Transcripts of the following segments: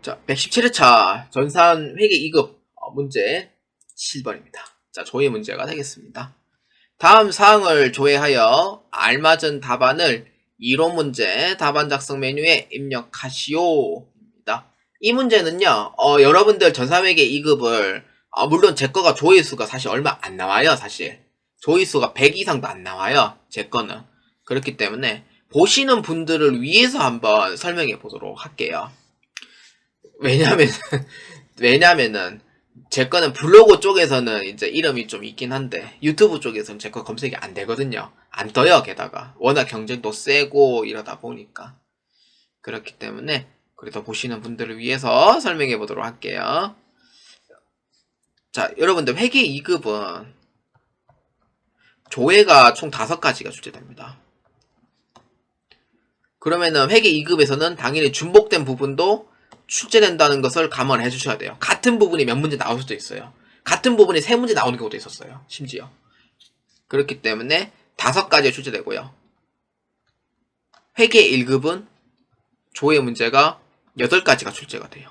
자, 117회차 전산 회계 2급 문제 7번입니다. 자, 조회 문제가 되겠습니다. 다음 사항을 조회하여 알맞은 답안을 이론 문제 답안 작성 메뉴에 입력하시오입니다. 이 문제는요, 여러분들 전산회계 2급을 물론 제 거가 조회수가 사실 얼마 안 나와요. 사실 조회수가 100 이상도 안 나와요. 제 거는. 그렇기 때문에 보시는 분들을 위해서 한번 설명해 보도록 할게요. 왜냐면은 제 거는 블로그 쪽에서는 이제 이름이 좀 있긴 한데 유튜브 쪽에서는 제 거 검색이 안 되거든요. 안 떠요. 게다가 워낙 경쟁도 세고 이러다 보니까. 그렇기 때문에 그래도 보시는 분들을 위해서 설명해 보도록 할게요. 자, 여러분들 회계 2급은 조회가 총 5가지가 출제됩니다. 그러면은 회계 2급에서는 당연히 중복된 부분도 출제된다는 것을 감안해 주셔야 돼요. 같은 부분이 몇 문제 나올 수도 있어요. 같은 부분이 3문제 나오는 경우도 있었어요. 심지어. 그렇기 때문에 5가지가 출제되고요. 회계 1급은 조회 문제가 8가지가 출제가 돼요.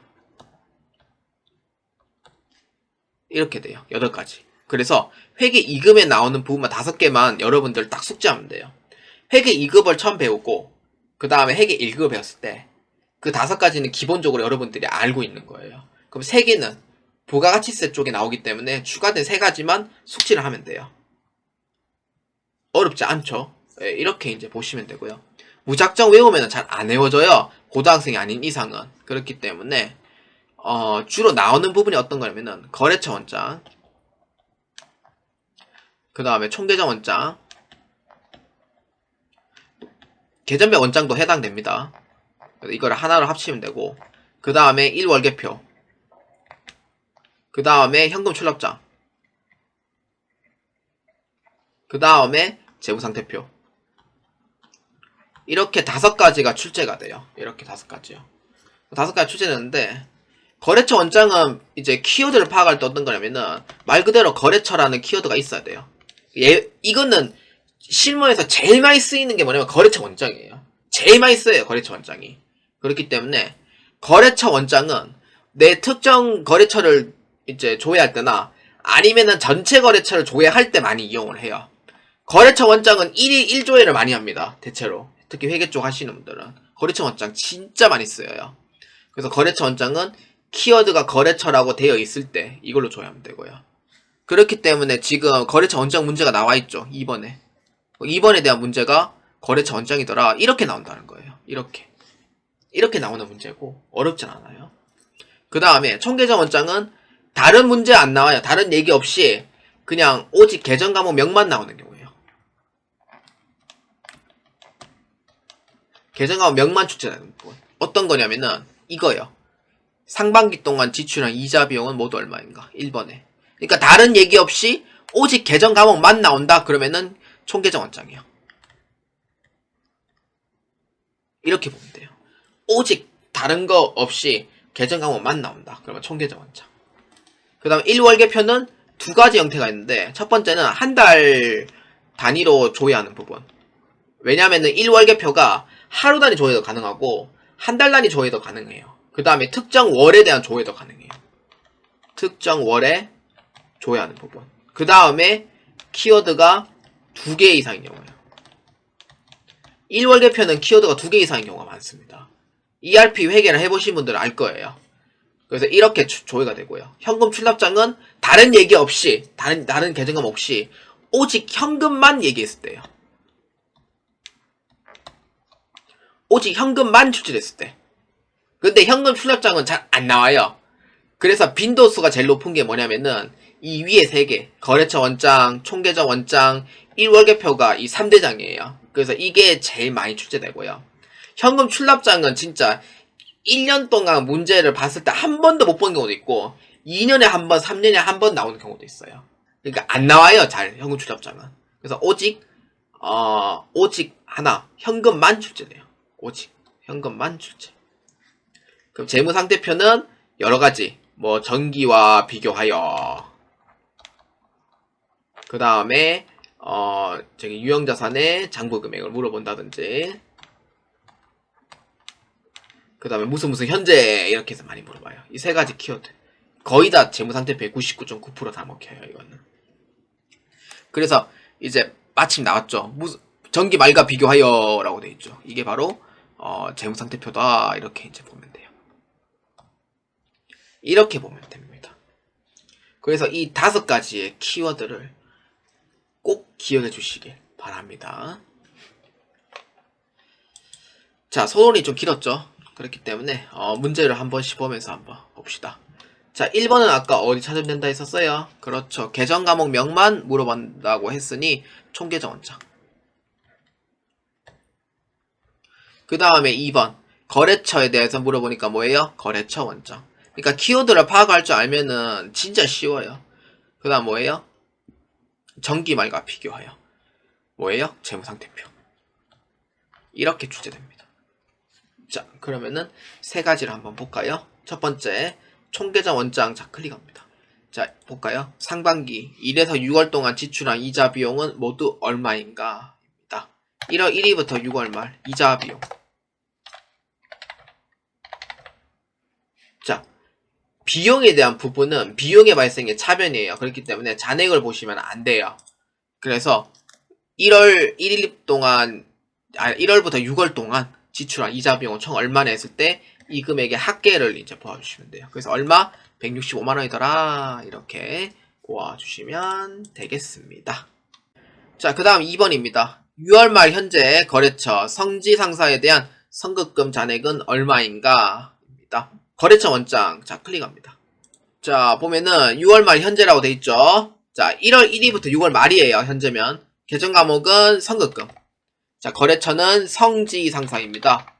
이렇게 돼요. 8가지. 그래서 회계 2급에 나오는 부분만 5개만 여러분들 딱 숙지하면 돼요. 회계 2급을 처음 배우고 그 다음에 회계 1급을 배웠을 때 그 5가지는 기본적으로 여러분들이 알고 있는 거예요. 그럼 3개는 부가가치세 쪽에 나오기 때문에 추가된 3가지만 숙지를 하면 돼요. 어렵지 않죠? 예, 이렇게 이제 보시면 되고요. 무작정 외우면 잘 안 외워져요. 고등학생이 아닌 이상은. 그렇기 때문에 주로 나오는 부분이 어떤 거냐면은 거래처 원장, 그 다음에 총계정 원장, 계전별 원장도 해당됩니다. 이거를 하나로 합치면 되고, 그 다음에 1월계표, 그 다음에 현금 출납장, 그 다음에 재무상태표. 이렇게 5가지가 출제가 돼요. 이렇게 5가지요. 5가지 출제되는데, 거래처 원장은 이제 키워드를 파악할 때 어떤 거냐면은, 말 그대로 거래처라는 키워드가 있어야 돼요. 이거는 실무에서 제일 많이 쓰이는 게 뭐냐면 거래처 원장이에요. 제일 많이 쓰여요, 거래처 원장이. 그렇기 때문에 거래처 원장은 내 특정 거래처를 이제 조회할 때나 아니면은 전체 거래처를 조회할 때 많이 이용을 해요. 거래처 원장은 1일 1조회를 많이 합니다. 대체로. 특히 회계 쪽 하시는 분들은 거래처 원장 진짜 많이 쓰여요. 그래서 거래처 원장은 키워드가 거래처라고 되어 있을 때 이걸로 조회하면 되고요. 그렇기 때문에 지금 거래처 원장 문제가 나와 있죠. 2번에. 2번에 대한 문제가 거래처 원장이더라. 이렇게 나온다는 거예요. 이렇게 나오는 문제고 어렵진 않아요. 그 다음에 총계정 원장은 다른 문제 안 나와요. 다른 얘기 없이 그냥 오직 계정 과목 명만 나오는 경우예요. 계정 과목 명만 출제되는 부분. 어떤 거냐면은 이거요. 상반기 동안 지출한 이자 비용은 모두 얼마인가? 1번에. 그러니까 다른 얘기 없이 오직 계정 과목만 나온다. 그러면은 총계정 원장이에요. 이렇게 보면 돼요. 오직 다른 거 없이 계정 과목만 나온다. 그러면 총계정 원장. 그 다음 1월계표는 2가지 형태가 있는데 첫 번째는 한 달 단위로 조회하는 부분. 왜냐면은 1월계표가 하루 단위 조회도 가능하고 한 달 단위 조회도 가능해요. 그 다음에 특정 월에 대한 조회도 가능해요. 특정 월에 조회하는 부분. 그 다음에 키워드가 2개 이상인 경우예요. 1월계표는 키워드가 2개 이상인 경우가 많습니다. ERP 회계를 해보신 분들은 알 거예요. 그래서 이렇게 조회가 되고요. 현금 출납장은 다른 얘기 없이 다른 계정감 없이 오직 현금만 얘기했을 때요. 오직 현금만 출제됐을 때. 근데 현금 출납장은 잘 안 나와요. 그래서 빈도수가 제일 높은 게 뭐냐면은 이 위에 3개 거래처 원장, 총계정 원장, 1월계표가 이 3대장이에요. 그래서 이게 제일 많이 출제되고요. 현금 출납장은 진짜 1년 동안 문제를 봤을 때 한 번도 못 본 경우도 있고 2년에 한 번, 3년에 한 번 나오는 경우도 있어요. 그러니까 안 나와요. 잘 현금 출납장은. 그래서 오직 하나 현금만 출제돼요. 오직 현금만 출제. 그럼 재무상태표는 여러가지 뭐 전기와 비교하여 그 다음에 저기 유형자산의 장부금액을 물어본다든지 그 다음에 무슨 현재 이렇게 해서 많이 물어봐요. 이 세 가지 키워드 거의 다 재무상태표의 99.9% 다 먹혀요. 이거는. 그래서 이제 마침 나왔죠. 무슨 전기 말과 비교하여 라고 되어 있죠. 이게 바로 재무상태표다. 이렇게 이제 보면 돼요. 이렇게 보면 됩니다. 그래서 이 5가지의 키워드를 꼭 기억해 주시길 바랍니다. 자, 소론이 좀 길었죠. 그렇기 때문에 문제를 한번 씹으면서 한번 봅시다. 자, 1번은 아까 어디 찾으면 된다 했었어요? 그렇죠. 계정 과목 명만 물어본다고 했으니 총계정 원장. 그 다음에 2번 거래처에 대해서 물어보니까 뭐예요? 거래처 원장. 그러니까 키워드를 파악할 줄 알면은 진짜 쉬워요. 그 다음 뭐예요? 전기말과 비교하여. 뭐예요? 재무상태표. 이렇게 출제됩니다. 자, 그러면은 세 가지를 한번 볼까요? 첫 번째, 총계정 원장. 자, 클릭합니다. 자, 볼까요? 상반기 1에서 6월 동안 지출한 이자 비용은 모두 얼마인가? 입니다. 1월 1일부터 6월 말 이자 비용. 자, 비용에 대한 부분은 비용의 발생의 차변이에요. 그렇기 때문에 잔액을 보시면 안 돼요. 그래서 1월 1일 동안 1월부터 6월 동안 지출한 이자 비용은 총 얼마나 했을 때 이 금액의 합계를 이제 보아주시면 돼요. 그래서 얼마? 165만 원이더라. 이렇게 보아주시면 되겠습니다. 자, 그 다음 2번입니다. 6월 말 현재 거래처 성지 상사에 대한 선급금 잔액은 얼마인가? 입니다. 거래처 원장. 자, 클릭합니다. 자, 보면은 6월 말 현재라고 돼 있죠. 자, 1월 1일부터 6월 말이에요. 현재면. 계정 과목은 선급금. 자, 거래처는 성지 상사입니다.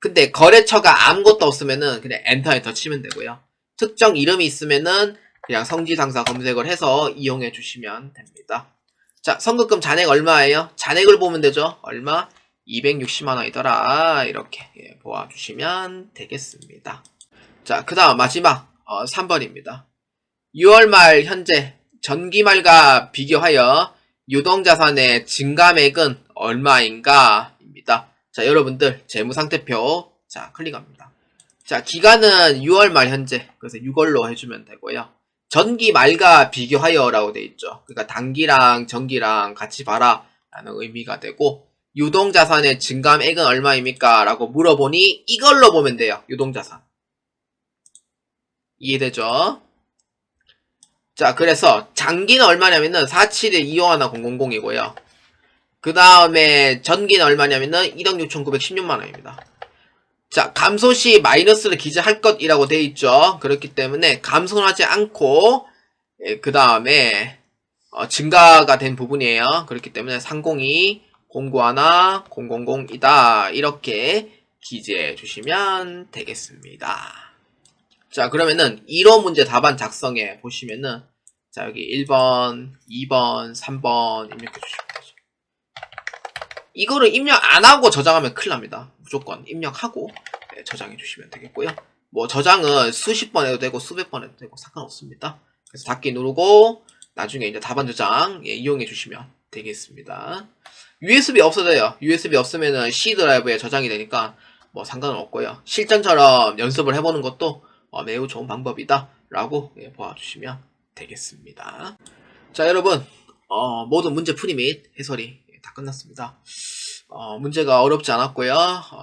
근데 거래처가 아무것도 없으면은 그냥 엔터 치면 되고요. 특정 이름이 있으면은 그냥 성지 상사 검색을 해서 이용해 주시면 됩니다. 자, 선급금 잔액 얼마예요? 잔액을 보면 되죠. 얼마? 260만 원이더라. 이렇게 보아주시면 되겠습니다. 자, 그 다음 마지막 3번입니다. 6월 말 현재 전기말과 비교하여 유동자산의 증감액은 얼마인가? 입니다. 자, 여러분들 재무상태표. 자, 클릭합니다. 자, 기간은 6월 말 현재. 그래서 6월로 해주면 되고요. 전기 말과 비교하여 라고 되어 있죠. 그러니까 단기랑 전기랑 같이 봐라 라는 의미가 되고, 유동자산의 증감액은 얼마입니까? 라고 물어보니 이걸로 보면 돼요. 유동자산. 이해되죠? 자, 그래서 장기는 얼마냐면은 47-251-000이고요. 그 다음에 전기는 얼마냐면은 1억 6,916만원입니다. 자, 감소시 마이너스를 기재할 것이라고 되어 있죠. 그렇기 때문에 감소는 하지 않고, 그 다음에 증가가 된 부분이에요. 그렇기 때문에 302, 091, 000이다. 이렇게 기재해 주시면 되겠습니다. 자, 그러면은 1호 문제 답안 작성에 보시면은, 자, 여기 1번, 2번, 3번 입력해 주시면 되죠. 이거를 입력 안 하고 저장하면 큰일 납니다. 무조건 입력하고 저장해 주시면 되겠고요. 뭐 저장은 수십 번 해도 되고 수백 번 해도 되고 상관없습니다. 그래서 닫기 누르고 나중에 이제 답안 저장 이용해 주시면 되겠습니다. USB 없어져요. USB 없으면은 C 드라이브에 저장이 되니까 뭐 상관은 없고요. 실전처럼 연습을 해보는 것도 매우 좋은 방법이다 라고 보아주시면 되겠습니다. 자, 여러분 모든 문제 풀이 및 해설이 다 끝났습니다. 문제가 어렵지 않았고요.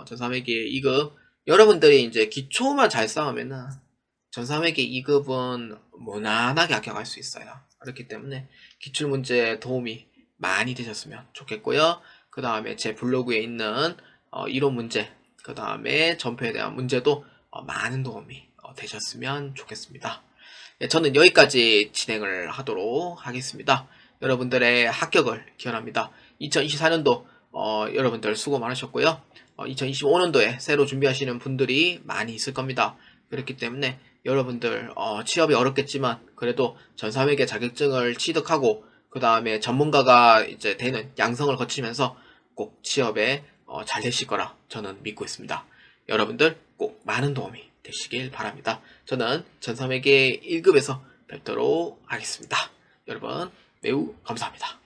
전3회계 2급 여러분들이 이제 기초만 잘 쌓으면은 전3회계 2급은 무난하게 합격할 수 있어요. 그렇기 때문에 기출문제 도움이 많이 되셨으면 좋겠고요. 그 다음에 제 블로그에 있는 이론 문제, 그 다음에 전표에 대한 문제도 많은 도움이 되셨으면 좋겠습니다. 저는 여기까지 진행을 하도록 하겠습니다. 여러분들의 합격을 기원합니다. 2024년도 여러분들 수고 많으셨고요. 2025년도에 새로 준비하시는 분들이 많이 있을 겁니다. 그렇기 때문에 여러분들 취업이 어렵겠지만 그래도 전3회계 자격증을 취득하고 그 다음에 전문가가 이제 되는 양성을 거치면서 꼭 취업에 잘 되실 거라 저는 믿고 있습니다. 여러분들 꼭 많은 도움이 되시길 바랍니다. 저는 전3회계 1급에서 뵙도록 하겠습니다. 여러분 매우 감사합니다.